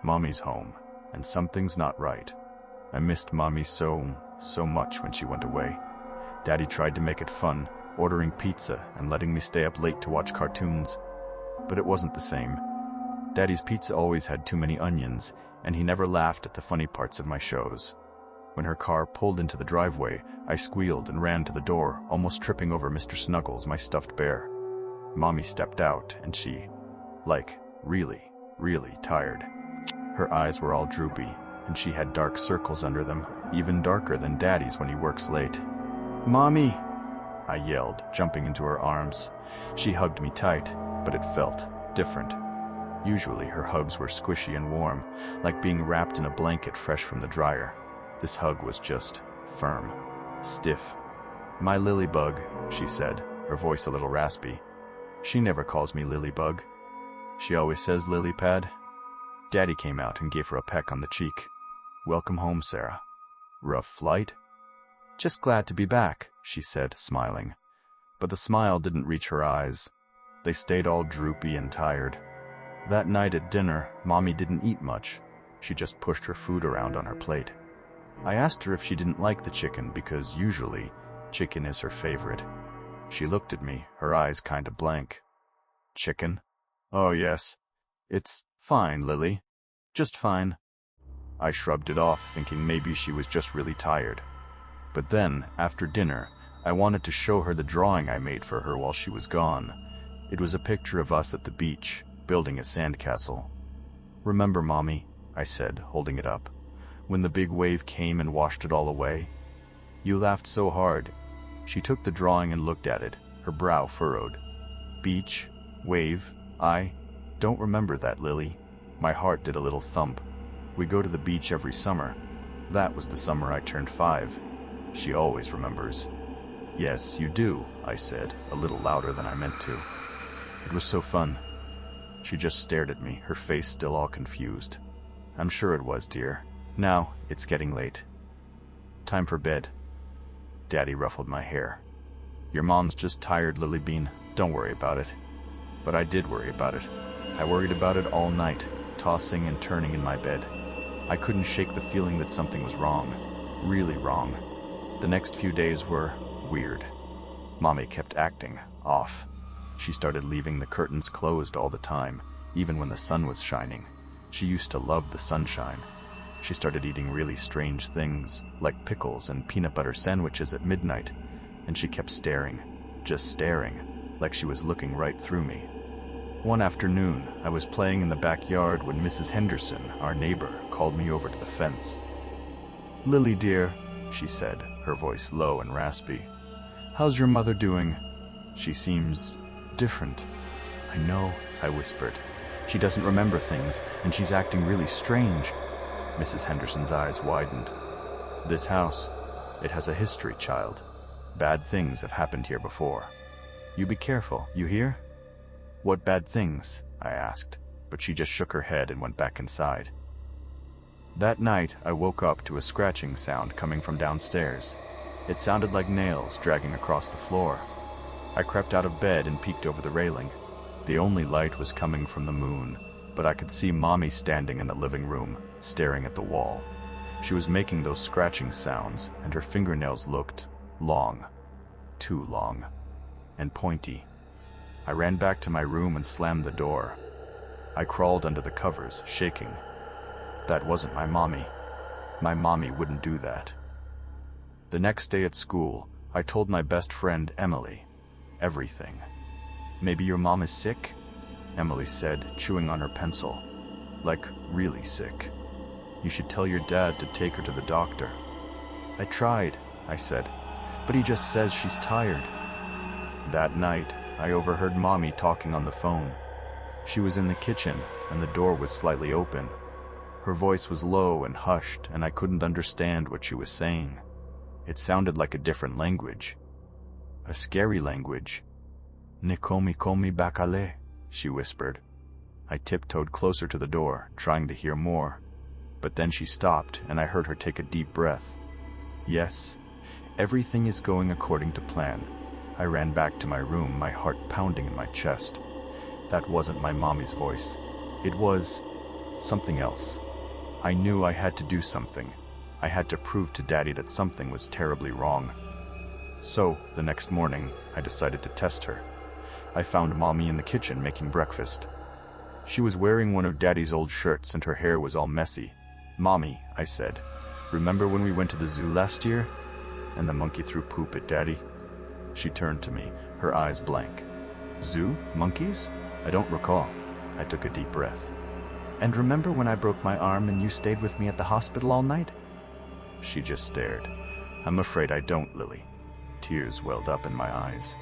Mommy's home, and something's not right. I missed Mommy so much when she went away. Daddy tried to make it fun, ordering pizza and letting me stay up late to watch cartoons. But it wasn't the same. Daddy's pizza always had too many onions, and he never laughed at the funny parts of my shows. When her car pulled into the driveway, I squealed and ran to the door, almost tripping over Mr. Snuggles, my stuffed bear. Mommy stepped out, and she, really tired. Her eyes were all droopy, and she had dark circles under them, even darker than Daddy's when he works late. "Mommy!" I yelled, jumping into her arms. She hugged me tight, but it felt different. Usually her hugs were squishy and warm, like being wrapped in a blanket fresh from the dryer. This hug was just firm, stiff. "My Lilybug," she said, her voice a little raspy. She never calls me Lilybug. She always says Lilypad. Daddy came out and gave her a peck on the cheek. "Welcome home, Sarah." "Rough flight?" "Just glad to be back," she said, smiling. But the smile didn't reach her eyes. They stayed all droopy and tired. That night at dinner, Mommy didn't eat much. She just pushed her food around on her plate. I asked her if she didn't like the chicken because usually chicken is her favorite. She looked at me, her eyes kind of blank. "Chicken? Oh yes. It's fine, Lily. Just fine." I shrugged it off, thinking maybe she was just really tired. But then, after dinner, I wanted to show her the drawing I made for her while she was gone. It was a picture of us at the beach, building a sandcastle. "Remember, Mommy," I said, holding it up, "when the big wave came and washed it all away? You laughed so hard." She took the drawing and looked at it, her brow furrowed. "Beach, wave, I don't remember that, Lily." My heart did a little thump. "We go to the beach every summer. That was the summer I turned 5. She always remembers." "Yes, you do," I said, a little louder than I meant to. "It was so fun." She just stared at me, her face still all confused. "I'm sure it was, dear. Now, it's getting late. Time for bed." Daddy ruffled my hair. "Your mom's just tired, Lilybean. Don't worry about it." But I did worry about it. I worried about it all night, tossing and turning in my bed. I couldn't shake the feeling that something was wrong. Really wrong. The next few days were weird. Mommy kept acting off. She started leaving the curtains closed all the time, even when the sun was shining. She used to love the sunshine. She started eating really strange things, like pickles and peanut butter sandwiches at midnight, and she kept staring, just staring, like she was looking right through me. One afternoon, I was playing in the backyard when Mrs. Henderson, our neighbor, called me over to the fence. "Lily, dear," she said, her voice low and raspy. "How's your mother doing? She seems different." "I know," I whispered. "She doesn't remember things, and she's acting really strange." Mrs. Henderson's eyes widened. "This house, it has a history, child. Bad things have happened here before. You be careful, you hear?" "What bad things?" I asked, but she just shook her head and went back inside. That night, I woke up to a scratching sound coming from downstairs. It sounded like nails dragging across the floor. I crept out of bed and peeked over the railing. The only light was coming from the moon, but I could see Mommy standing in the living room, staring at the wall. She was making those scratching sounds, and her fingernails looked long, too long, and pointy. I ran back to my room and slammed the door. I crawled under the covers, shaking. That wasn't my mommy. My mommy wouldn't do that. The next day at school, I told my best friend, Emily, everything. "Maybe your mom is sick?" Emily said, chewing on her pencil. "Like, really sick. You should tell your dad to take her to the doctor." "I tried," I said, "but he just says she's tired." That night, I overheard Mommy talking on the phone. She was in the kitchen, and the door was slightly open. Her voice was low and hushed, and I couldn't understand what she was saying. It sounded like a different language. A scary language. "Nikomi komi bakale," she whispered. I tiptoed closer to the door, trying to hear more. But then she stopped, and I heard her take a deep breath. "Yes, everything is going according to plan." I ran back to my room, my heart pounding in my chest. That wasn't my mommy's voice. It was Something else. I knew I had to do something. I had to prove to Daddy that something was terribly wrong. So, the next morning, I decided to test her. I found Mommy in the kitchen making breakfast. She was wearing one of Daddy's old shirts and her hair was all messy. "Mommy," I said, "remember when we went to the zoo last year? And the monkey threw poop at Daddy?" She turned to me, her eyes blank. "Zoo? Monkeys? I don't recall." I took a deep breath. "And remember when I broke my arm and you stayed with me at the hospital all night?" She just stared. "I'm afraid I don't, Lily." Tears welled up in my eyes.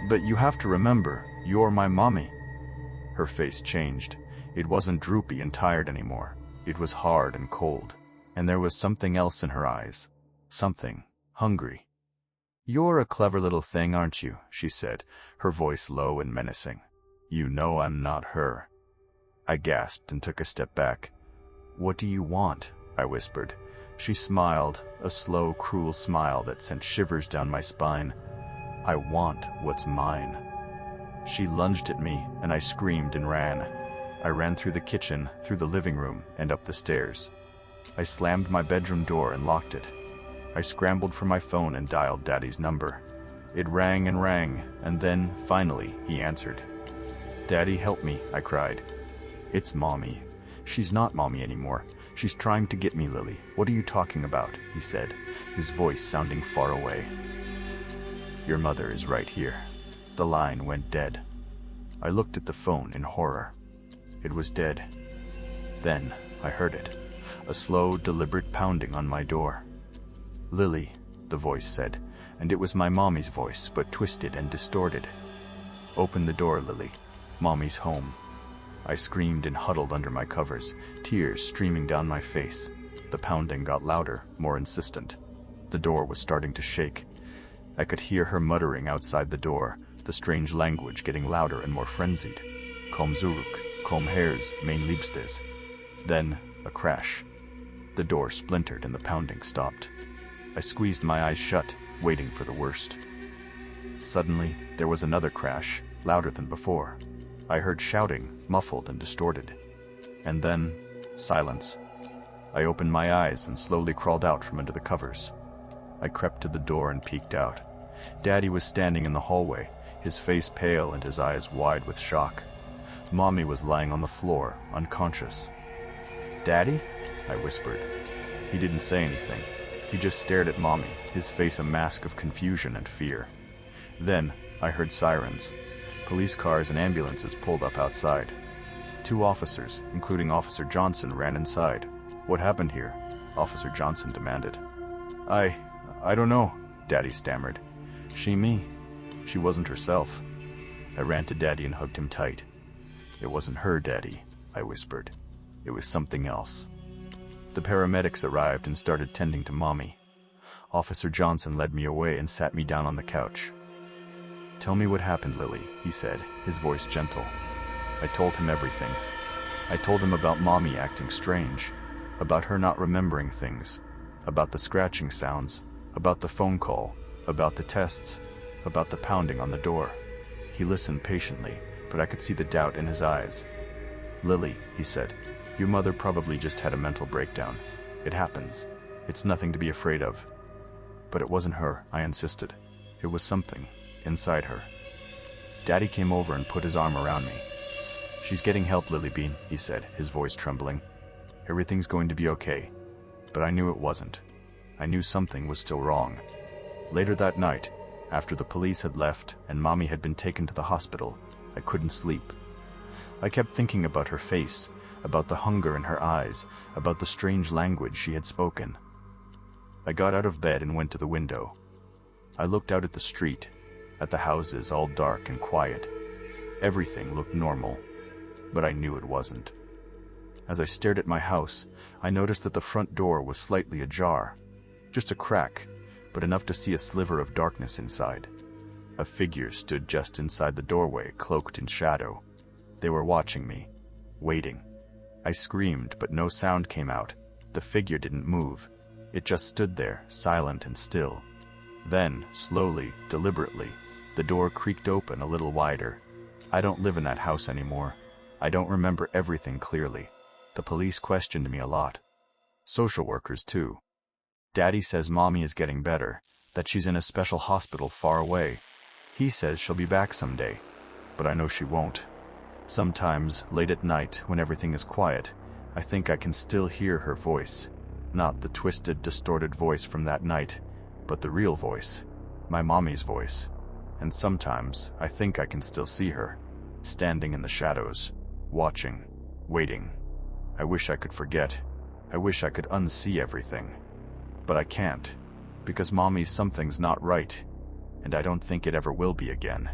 But you have to remember, you're my mommy." Her face changed. It wasn't droopy and tired anymore. It was hard and cold. And there was something else in her eyes. Something hungry. "You're a clever little thing, aren't you?" she said, her voice low and menacing. "You know I'm not her." I gasped and took a step back. "What do you want?" I whispered. She smiled, a slow, cruel smile that sent shivers down my spine. "I want what's mine." She lunged at me, and I screamed and ran. I ran through the kitchen, through the living room, and up the stairs. I slammed my bedroom door and locked it. I scrambled for my phone and dialed Daddy's number. It rang, and then, finally, he answered. "Daddy, help me," I cried. "It's Mommy." "She's not Mommy anymore. She's trying to get me, Lily." "What are you talking about?" he said, his voice sounding far away. "Your mother is right here." The line went dead. I looked at the phone in horror. It was dead. Then I heard it, a slow, deliberate pounding on my door. "Lily," the voice said, and it was my mommy's voice, but twisted and distorted. "Open the door, Lily. Mommy's home." I screamed and huddled under my covers, tears streaming down my face. The pounding got louder, more insistent. The door was starting to shake. I could hear her muttering outside the door, the strange language getting louder and more frenzied. "Kom zurück, kom hers, mein Liebstes." Then, a crash. The door splintered and the pounding stopped. I squeezed my eyes shut, waiting for the worst. Suddenly, there was another crash, louder than before. I heard shouting, muffled and distorted. And then, silence. I opened my eyes and slowly crawled out from under the covers. I crept to the door and peeked out. Daddy was standing in the hallway, his face pale and his eyes wide with shock. Mommy was lying on the floor, unconscious. "Daddy?" I whispered. He didn't say anything. He just stared at Mommy, his face a mask of confusion and fear. Then, I heard sirens. Police cars and ambulances pulled up outside. 2 officers, including Officer Johnson, ran inside. "What happened here?" Officer Johnson demanded. I don't know," Daddy stammered. She wasn't herself." I ran to Daddy and hugged him tight. "It wasn't her, Daddy," I whispered. "It was something else." The paramedics arrived and started tending to Mommy. Officer Johnson led me away and sat me down on the couch. "Tell me what happened, Lily," he said, his voice gentle. I told him everything. I told him about Mommy acting strange, about her not remembering things, about the scratching sounds, about the phone call, about the tests, about the pounding on the door. He listened patiently, but I could see the doubt in his eyes. "Lily," he said, "your mother probably just had a mental breakdown. It happens. It's nothing to be afraid of." "But it wasn't her," I insisted. "It was something inside her." Daddy came over and put his arm around me. "She's getting help, Lily Bean," he said, his voice trembling. "Everything's going to be okay." But I knew it wasn't. I knew something was still wrong. Later that night, after the police had left and Mommy had been taken to the hospital, I couldn't sleep. I kept thinking about her face, about the hunger in her eyes, about the strange language she had spoken. I got out of bed and went to the window. I looked out at the street, at the houses all dark and quiet. Everything looked normal, but I knew it wasn't. As I stared at my house, I noticed that the front door was slightly ajar. Just a crack, but enough to see a sliver of darkness inside. A figure stood just inside the doorway, cloaked in shadow. They were watching me, waiting. I screamed, but no sound came out. The figure didn't move. It just stood there, silent and still. Then, slowly, deliberately, the door creaked open a little wider. I don't live in that house anymore. I don't remember everything clearly. The police questioned me a lot. Social workers, too. Daddy says Mommy is getting better, that she's in a special hospital far away. He says she'll be back someday, but I know she won't. Sometimes, late at night, when everything is quiet, I think I can still hear her voice. Not the twisted, distorted voice from that night, but the real voice, my mommy's voice. And sometimes, I think I can still see her, standing in the shadows, watching, waiting. I wish I could forget. I wish I could unsee everything. But I can't, because Mommy, something's not right, and I don't think it ever will be again.